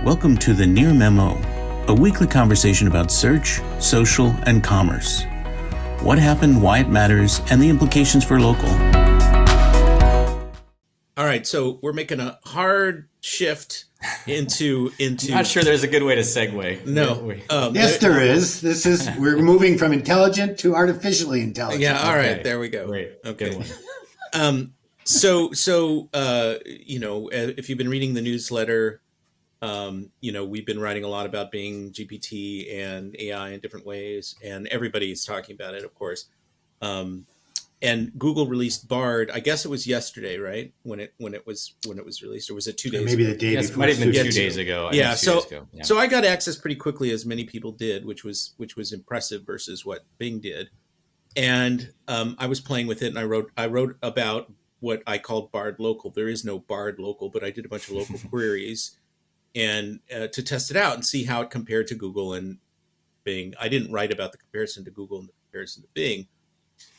Welcome to the Near Memo, a weekly conversation about search, social, and commerce. What happened, why it matters, and the implications for local. All right, so we're making a hard shift into. Not sure there's a good way to segue. No. Yes, there is. We're moving from intelligent to artificially intelligent. Yeah, all right, there we go. Great. Okay. If you've been reading the newsletter, we've been writing a lot about Bing, GPT, and AI in different ways, and everybody's talking about it, of course. And Google released Bard. I guess it was yesterday, right? When it was released, or was it 2 days? Maybe the day Yes, before. might have been 2 days ago. So I got access pretty quickly, as many people did, which was impressive versus what Bing did. And I was playing with it, and I wrote about what I called Bard Local. There is no Bard Local, but I did a bunch of local queries and to test it out and see how it compared to Google and Bing. I didn't write about the comparison to Google and the comparison to Bing.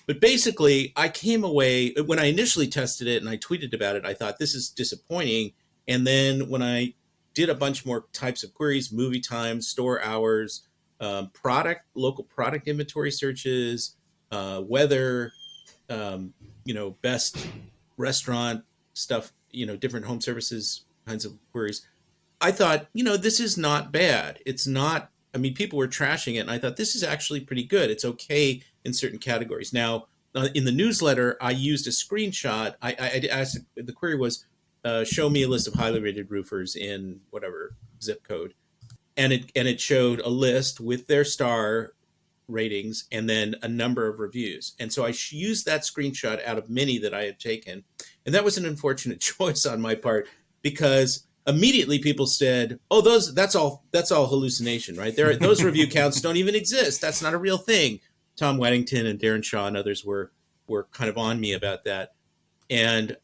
But basically, I came away, when I initially tested it and I tweeted about it, I thought, this is disappointing. And then when I did a bunch more types of queries, movie times, store hours, local product inventory searches, weather, best restaurant stuff, different home services kinds of queries, I thought, this is not bad. It's not, people were trashing it, and I thought, this is actually pretty good. It's okay in certain categories. Now, in the newsletter, I used a screenshot. I asked, the query was, show me a list of highly rated roofers in whatever zip code. And it showed a list with their star ratings and then a number of reviews. And so I used that screenshot out of many that I had taken. And that was an unfortunate choice on my part, because immediately people said, "Oh, that's all hallucination, right? Those review counts don't even exist. That's not a real thing." Tom Weddington and Darren Shaw and others were kind of on me about that. And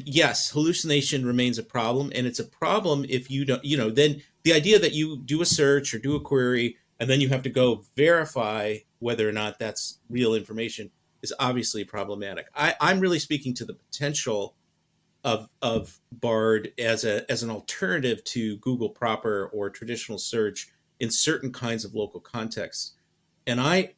yes, hallucination remains a problem, and it's a problem if you don't, then the idea that you do a search or do a query and then you have to go verify whether or not that's real information is obviously problematic. I'm really speaking to the potential of Bard as an alternative to Google proper or traditional search in certain kinds of local contexts. And I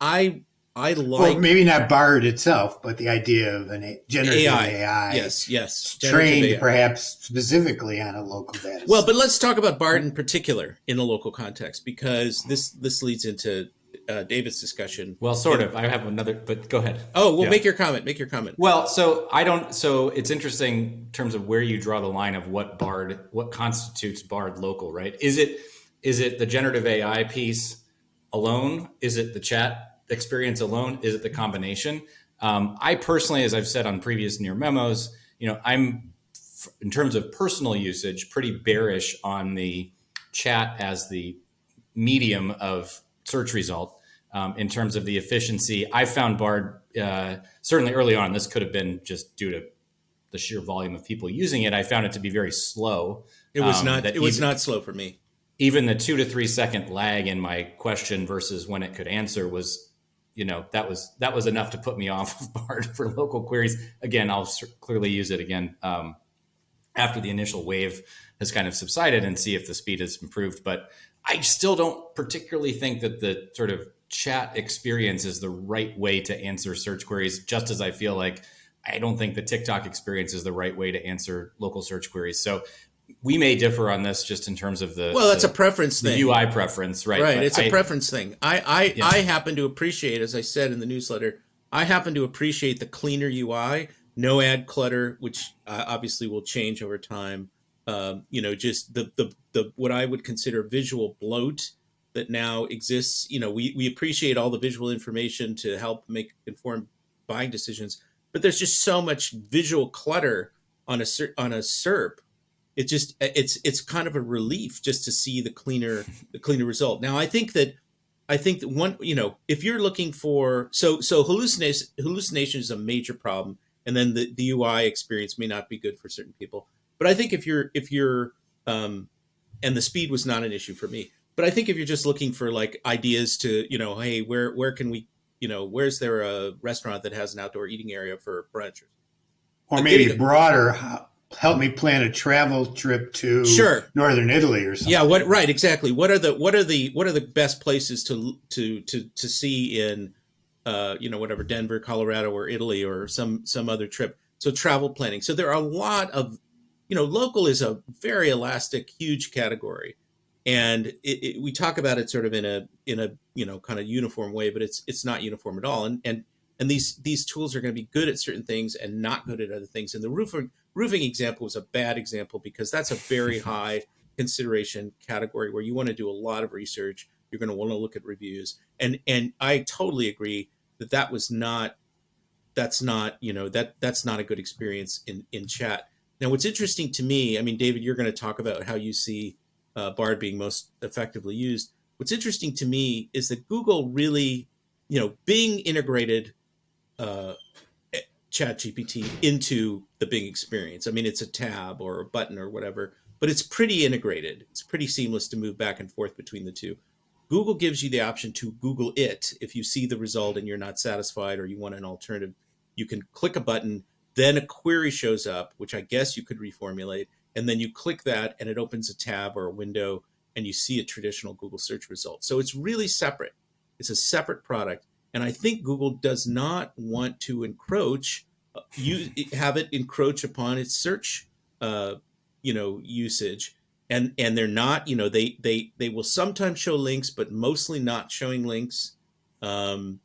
like, well, maybe not Bard itself, but the idea of a generative AI. Yes, trained AI. Perhaps specifically on a local data. Well, but let's talk about Bard in particular in a local context, because this leads into David's discussion. Well, sort of. I have another, but go ahead. Oh, well, yeah. Make your comment. Well, so it's interesting in terms of where you draw the line of what constitutes Bard local, right? Is it the generative AI piece alone? Is it the chat experience alone? Is it the combination? I personally, as I've said on previous Near Memos, I'm, in terms of personal usage, pretty bearish on the chat as the medium of search result. In terms of the efficiency, I found Bard, certainly early on, this could have been just due to the sheer volume of people using it, I found it to be very slow. It was not slow for me. Even the 2 to 3 second lag in my question versus when it could answer was, that was enough to put me off of Bard for local queries. Again, I'll clearly use it again after the initial wave has kind of subsided and see if the speed has improved. But I still don't particularly think that the sort of chat experience is the right way to answer search queries, just as I feel like I don't think the TikTok experience is the right way to answer local search queries. So we may differ on this just in terms of that's a preference thing. The UI preference, right? Right. It's a preference thing. I happen to appreciate, as I said in the newsletter, I happen to appreciate the cleaner UI, no ad clutter, which obviously will change over time. Just the what I would consider visual bloat that now exists. We appreciate all the visual information to help make informed buying decisions, but there's just so much visual clutter on a SERP. It's kind of a relief just to see the cleaner result. Now, I think that one, if you're looking for, so hallucination is a major problem, and then the UI experience may not be good for certain people. But I think if you're and the speed was not an issue for me, but I think if you're just looking for like ideas to, hey, where can we, where's there a restaurant that has an outdoor eating area for brunch? Or maybe broader help me plan a travel trip to Sure. northern Italy or something. Yeah, right, exactly. What are the best places to see in whatever, Denver, Colorado, or Italy, or some other trip. So travel planning. So there are a lot of, local is a very elastic, huge category, and we talk about it sort of in a kind of uniform way, but it's not uniform at all. And these tools are going to be good at certain things and not good at other things. And the roofing example was a bad example because that's a very high consideration category where you want to do a lot of research. You're going to want to look at reviews, and I totally agree that that's not that's not a good experience in chat. Now, what's interesting to me, I mean, David, you're going to talk about how you see Bard being most effectively used. What's interesting to me is that Google really, Bing integrated ChatGPT into the Bing experience. I mean, it's a tab or a button or whatever, but it's pretty integrated. It's pretty seamless to move back and forth between the two. Google gives you the option to Google it. If you see the result and you're not satisfied or you want an alternative, you can click a button, then a query shows up, which I guess you could reformulate, and then you click that and it opens a tab or a window and you see a traditional Google search result. So it's really separate. It's a separate product. And I think Google does not want to have it encroach upon its search, usage. And they're not, they will sometimes show links, but mostly not showing links. And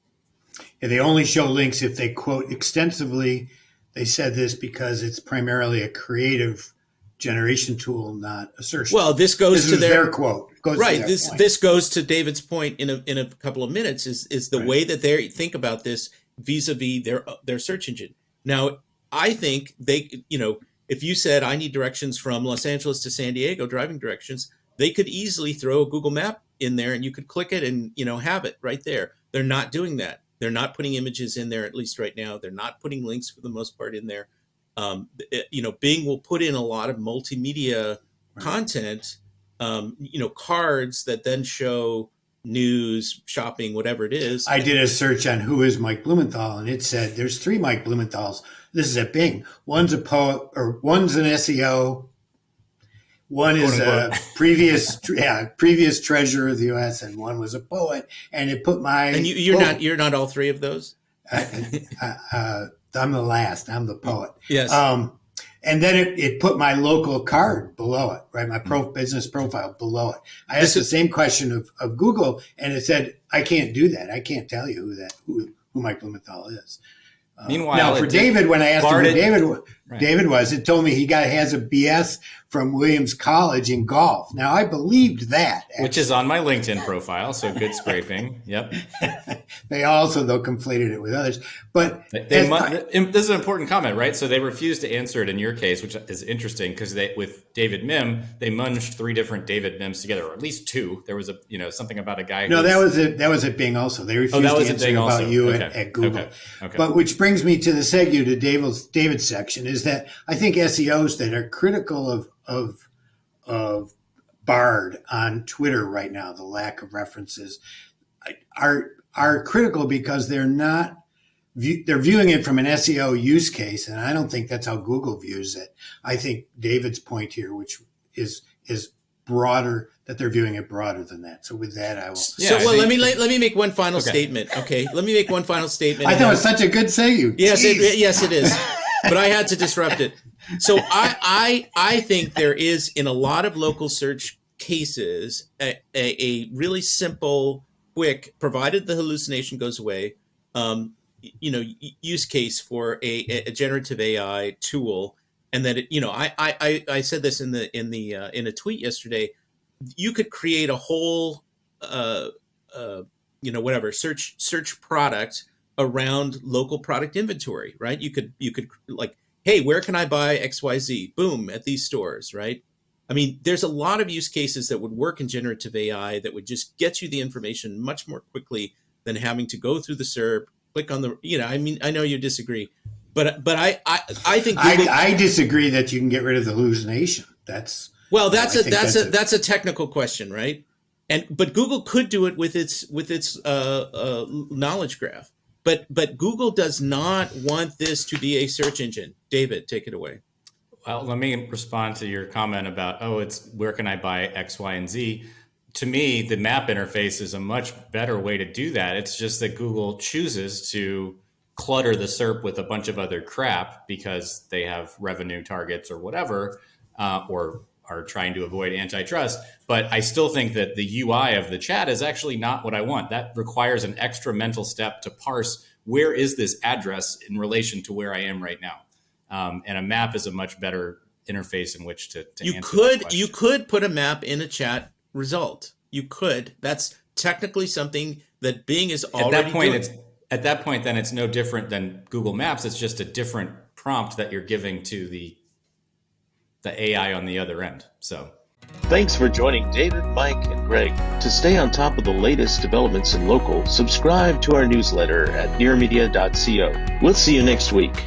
they only show links if they quote extensively. They said this because it's primarily a creative generation tool, not a search. Well, this goes to their quote. Right. This goes to David's point in a couple of minutes. Is the way that they think about this vis-a-vis their search engine. Now, I think they, if you said I need directions from Los Angeles to San Diego, driving directions, they could easily throw a Google map in there and you could click it and have it right there. They're not doing that. They're not putting images in there, at least right now. They're not putting links for the most part in there. Bing will put in a lot of multimedia content, cards that then show news, shopping, whatever it is. I did a search on who is Mike Blumenthal, and it said there's 3 Mike Blumenthals. This is at Bing. One's a poet, or one's an SEO. One is a previous treasurer of the U.S., and one was a poet. And it put my and you're not all 3 of those. I'm the last. I'm the poet. Yes. And then it put my local card below it, right? My business profile below it. I asked the same question of Google, and it said, I can't do that. I can't tell you who Mike Blumenthal is. Meanwhile, now for David, when I asked him who David was, it told me he has a BS from Williams College in golf. Now I believed that, actually. Which is on my LinkedIn profile, so good scraping. Yep. They also though conflated it with others, but this is an important comment, right? So they refused to answer it in your case, which is interesting because with David Mim, they munged 3 different David Mims together, or at least 2. There was something about a guy. No, that was at Bing also. They refused to answer about you at Google. Okay. But which brings me to the segue to David's section is that I think SEOs that are critical of Bard on Twitter right now, the lack of references, are critical because they're viewing it from an SEO use case, and I don't think that's how Google views it. I think David's point here, which is broader, that they're viewing it broader than that. So with that, I will. Let me make one final statement. Okay, let me make one final statement. I thought it was such a good segue. Yes, it is. But I had to disrupt it. So I think there is, in a lot of local search cases, a really simple, quick, provided the hallucination goes away, use case for a generative AI tool, and that I said this in a tweet yesterday. You could create a whole search product around local product inventory, right? You could like, hey, where can I buy XYZ? Boom, at these stores, right? I mean, there's a lot of use cases that would work in generative AI that would just get you the information much more quickly than having to go through the SERP, click on the, I know you disagree, but I think Google, I disagree that you can get rid of the hallucination. That's a technical question, right? But Google could do it with its knowledge graph. But Google does not want this to be a search engine. David, take it away. Well, let me respond to your comment about, it's where can I buy X, Y, and Z? To me, the map interface is a much better way to do that. It's just that Google chooses to clutter the SERP with a bunch of other crap because they have revenue targets or whatever, or are trying to avoid antitrust. But I still think that the UI of the chat is actually not what I want. That requires an extra mental step to parse where is this address in relation to where I am right now. And a map is a much better interface in which to answer that question. You could put a map in a chat result. You could. That's technically something that Bing is already doing. At that point, then it's no different than Google Maps. It's just a different prompt that you're giving to the AI on the other end. So, thanks for joining David, Mike, and Greg. To stay on top of the latest developments in local, subscribe to our newsletter at nearmedia.co. We'll see you next week.